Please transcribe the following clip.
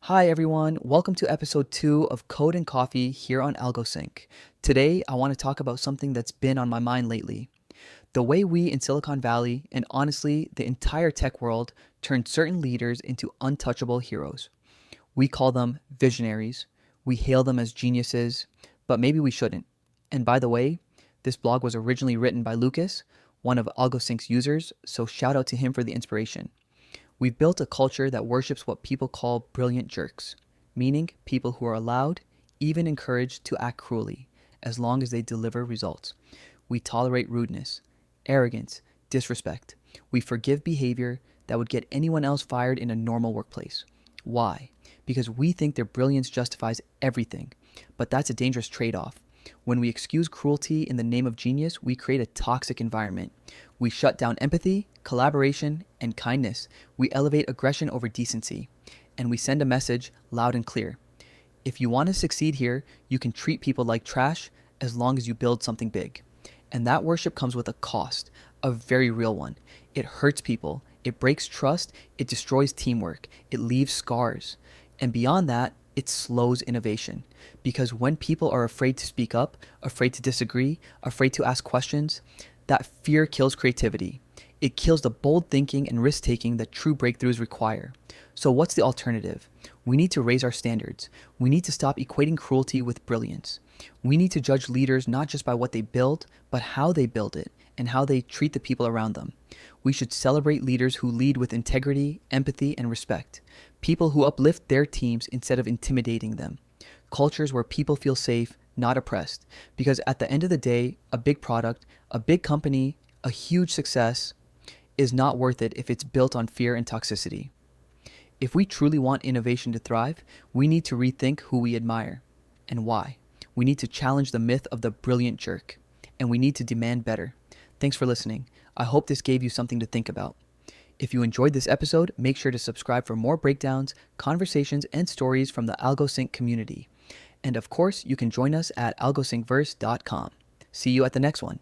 Hi everyone, welcome to episode 2 of Code and Coffee here on AlgoSync. Today, I want to talk about something that's been on my mind lately. The way we in Silicon Valley, and honestly, the entire tech world, turned certain leaders into untouchable heroes. We call them visionaries, we hail them as geniuses, but maybe we shouldn't. And by the way, this blog was originally written by Lucas, one of AlgoSync's users, so shout out to him for the inspiration. We've built a culture that worships what people call brilliant jerks, meaning people who are allowed, even encouraged, to act cruelly, as long as they deliver results. We tolerate rudeness, arrogance, disrespect. We forgive behavior that would get anyone else fired in a normal workplace. Why? Because we think their brilliance justifies everything, but that's a dangerous trade-off. When we excuse cruelty in the name of genius, we create a toxic environment. We shut down empathy, collaboration, and kindness. We elevate aggression over decency. And we send a message loud and clear. If you want to succeed here, you can treat people like trash as long as you build something big. And that worship comes with a cost, a very real one. It hurts people. It breaks trust. It destroys teamwork. It leaves scars. And beyond that, it slows innovation. Because when people are afraid to speak up, afraid to disagree, afraid to ask questions, that fear kills creativity. It kills the bold thinking and risk-taking that true breakthroughs require. So what's the alternative? We need to raise our standards. We need to stop equating cruelty with brilliance. We need to judge leaders not just by what they build, but how they build it and how they treat the people around them. We should celebrate leaders who lead with integrity, empathy, and respect. People who uplift their teams instead of intimidating them. Cultures where people feel safe, not oppressed. Because at the end of the day, a big product, a big company, a huge success is not worth it if it's built on fear and toxicity. If we truly want innovation to thrive, we need to rethink who we admire and why. We need to challenge the myth of the brilliant jerk, and we need to demand better. Thanks for listening. I hope this gave you something to think about. If you enjoyed this episode, make sure to subscribe for more breakdowns, conversations, and stories from the AlgoSync community. And of course, you can join us at algosyncverse.com. See you at the next one.